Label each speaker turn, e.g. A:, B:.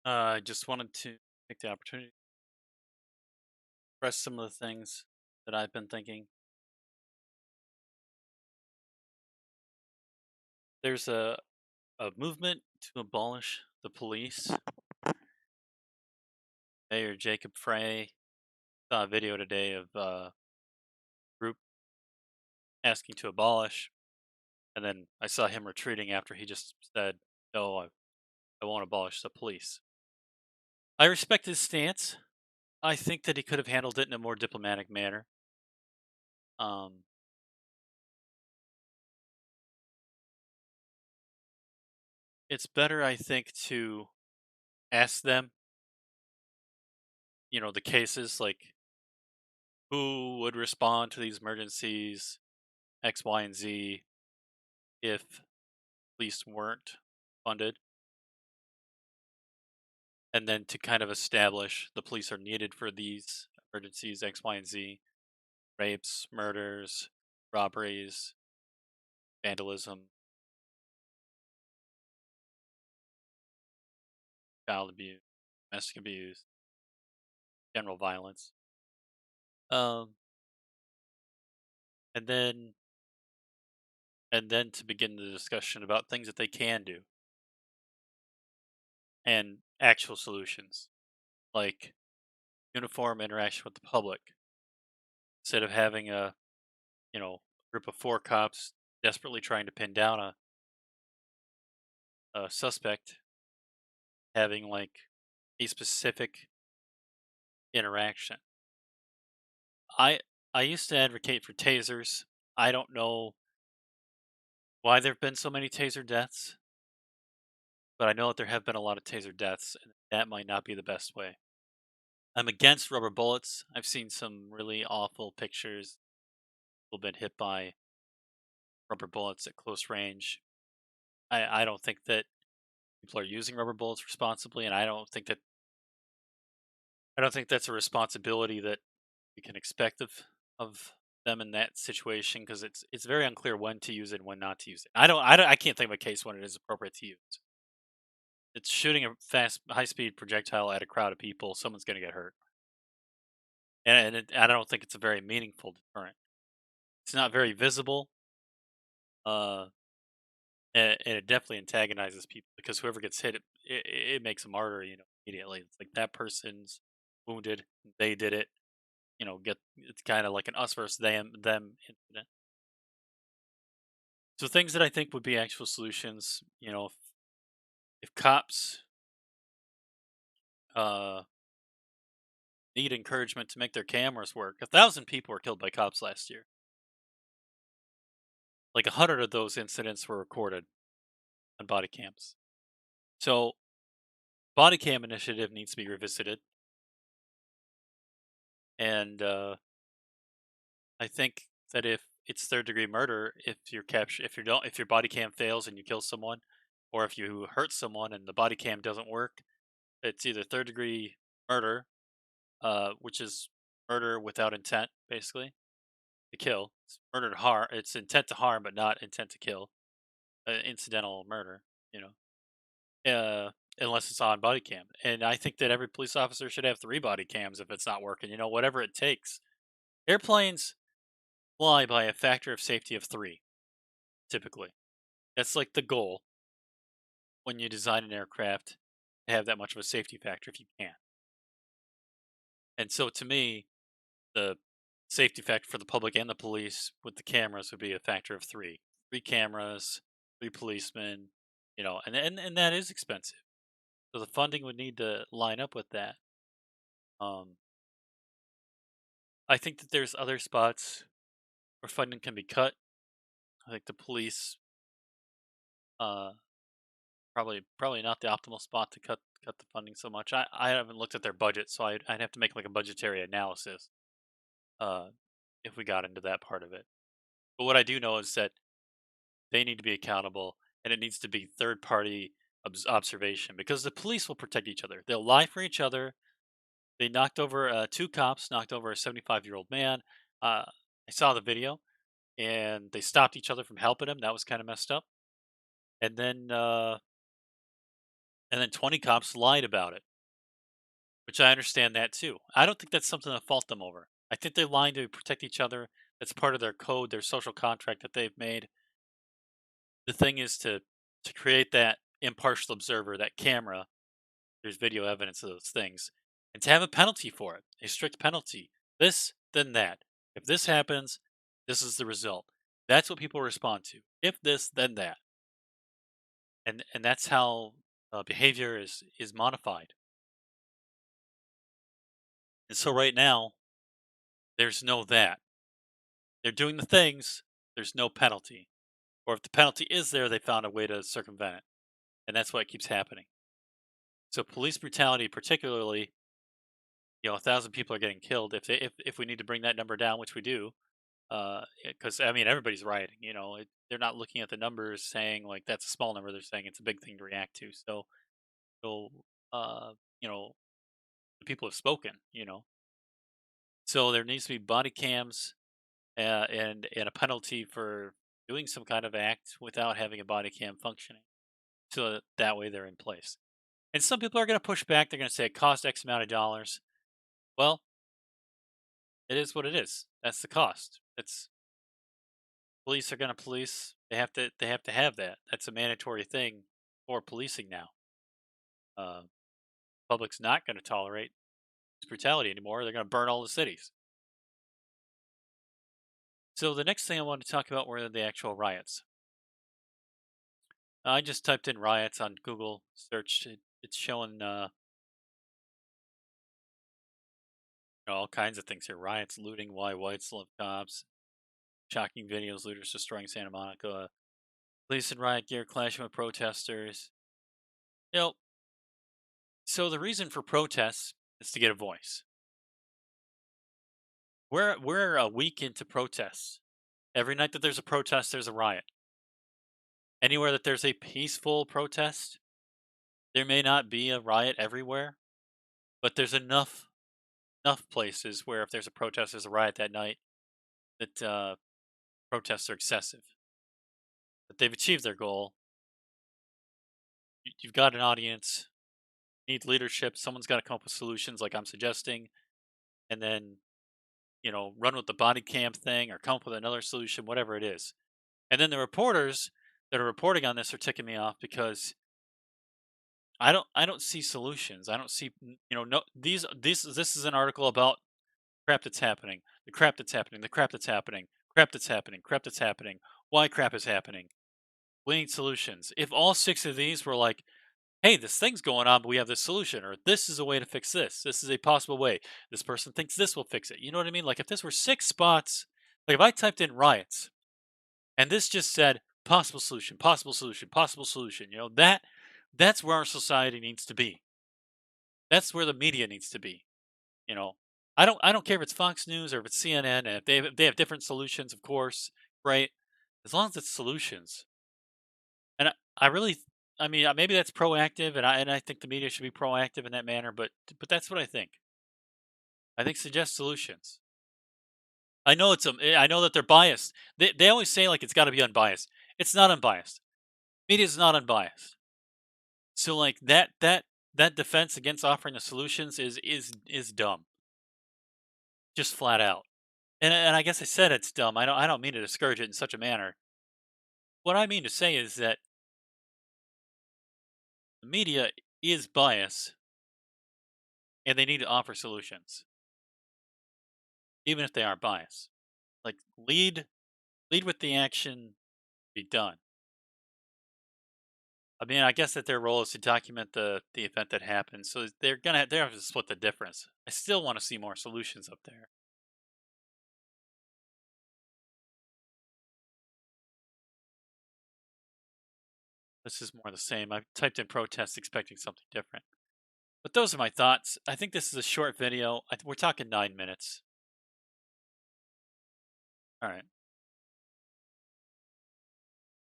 A: I just wanted to take the opportunity to express some of the things that I've been thinking. There's a movement to abolish the police. Mayor Jacob Frey saw a video today of a group asking to abolish, and then I saw him retreating after he just said, "No, I won't abolish the police." I respect his stance. I think that he could have handled it in a more diplomatic manner. Um, it's better, I think, to ask them, the cases like who would respond to these emergencies, X, Y, and Z, if police weren't funded, and then to kind of establish the police are needed for these emergencies, X, Y, and Z, rapes, murders, robberies, vandalism, child abuse, domestic abuse, general violence. Um, and then to begin the discussion about things that they can do and actual solutions, like uniform interaction with the public, instead of having a group of four cops desperately trying to pin down a suspect, having like a specific interaction. I I used to advocate for tasers. I don't know why there have been so many taser deaths, but I know that there have been a lot of taser deaths, and that might not be the best way. I'm against rubber bullets. I've seen some really awful pictures. People been hit by rubber bullets at close range. I don't think that people are using rubber bullets responsibly, and I don't think that's a responsibility that we can expect of them in that situation because it's very unclear when to use it and when not to use it. I can't think of a case when it is appropriate to use. It's shooting a fast, high speed projectile at a crowd of people. Someone's going to get hurt, I don't think it's a very meaningful deterrent. It's not very visible, uh, and it definitely antagonizes people because whoever gets hit, it makes a martyr. Immediately. It's like that person's wounded. They did it. Get it's kind of like an us versus them incident. So things that I think would be actual solutions, if cops uh, need encouragement to make their cameras work, 1,000 people were killed by cops last year. Like 100 of those incidents were recorded on body cams. So body cam initiative needs to be revisited, and I think that if it's third degree murder, if your body cam fails and you kill someone, or if you hurt someone and the body cam doesn't work, it's either third degree murder, which is murder without intent, basically to kill. It's murder to harm. It's intent to harm, but not intent to kill. Incidental murder, you unless it's on body cam. And I think that every police officer should have three body cams if it's not working. Whatever it takes. Airplanes fly by a factor of safety of three, typically. That's like the goal when you design an aircraft to have that much of a safety factor if you can. And so to me, the safety factor for the public and the police with the cameras would be a factor of three. Three cameras, three policemen, and that is expensive. So the funding would need to line up with that. Um, I think that there's other spots where funding can be cut. I think the police, uh, probably not the optimal spot to cut the funding so much. I haven't looked at their budget, so I'd have to make like a budgetary analysis uh, if we got into that part of it. But what I do know is that they need to be accountable, and it needs to be third party observation because the police will protect each other. They'll lie for each other. They knocked over two cops, knocked over a 75-year-old man. I saw the video, and they stopped each other from helping him. That was kind of messed up. And then and then 20 cops lied about it, which I understand that too. I don't think that's something to fault them over. I think they're lying to protect each other. That's part of their code, their social contract that they've made. The thing is to create that impartial observer, that camera. There's video evidence of those things, and to have a penalty for it, a strict penalty. This, then that. If this happens, this is the result. That's what people respond to. If this, then that, and that's how behavior is modified. And so right now, there's no that. They're doing the things. There's no penalty, or if the penalty is there, they found a way to circumvent it, and that's what keeps happening. So police brutality, particularly, 1,000 people are getting killed. If we need to bring that number down, which we do, because I mean everybody's rioting. They're not looking at the numbers saying like that's a small number. They're saying it's a big thing to react to. So uh, you know, the people have spoken. So there needs to be body cams and a penalty for doing some kind of act without having a body cam functioning. So that way they're in place. And some people are going to push back. They're going to say it cost X amount of dollars. Well, it is what it is. That's the cost. It's police are going to police. They have to have that. That's a mandatory thing for policing now. Uh, Public's not going to tolerate brutality anymore. They're going to burn all the cities. So the next thing I wanted to talk about were the actual riots. I just typed in riots on Google, searched it. It's showing all kinds of things here: riots, looting, why whites love cops, shocking videos, looters destroying Santa Monica, police in riot gear clashing with protesters. You know, so the reason for protests is to get a voice. We're a week into protests. Every night that there's a protest, there's a riot. Anywhere that there's a peaceful protest, there may not be a riot everywhere, but there's enough places where if there's a protest, there's a riot that night. That protests are excessive. But they've achieved their goal. You've got an audience. You need leadership. Someone's got to come up with solutions, like I'm suggesting, and then run with the body cam thing or come up with another solution, whatever it is. And then the reporters that are reporting on this are ticking me off because I don't see solutions. I don't see no this is an article about crap that's happening, the crap that's happening, the crap that's happening, crap that's happening, crap that's happening, why crap is happening. We need solutions. If all six of these were like, hey, this thing's going on, but we have this solution, or this is a way to fix this. This is a possible way. This person thinks this will fix it. You know what I mean? Like if this were six spots, like if I typed in riots and this just said possible solution, possible solution, possible solution, that's where our society needs to be. That's where the media needs to be. You know, I don't care if it's Fox News or if it's CNN, and if they have different solutions, of course, right? As long as it's solutions. And I really, I mean, maybe that's proactive, and I think the media should be proactive in that manner. But that's what I think. I think suggest solutions. I know that they're biased. They always say like it's got to be unbiased. It's not unbiased. Media is not unbiased. So like that defense against offering the solutions is dumb, just flat out. And I guess I said it's dumb. I don't mean to discourage it in such a manner. What I mean to say is that the media is biased, and they need to offer solutions, even if they aren't biased. Like lead with the action, be done. I mean, I guess that their role is to document the event that happened, so they're have to split the difference. I still want to see more solutions up there. This is more the same. I typed in protest expecting something different. But those are my thoughts. I think this is a short video. We're talking 9 minutes. All right.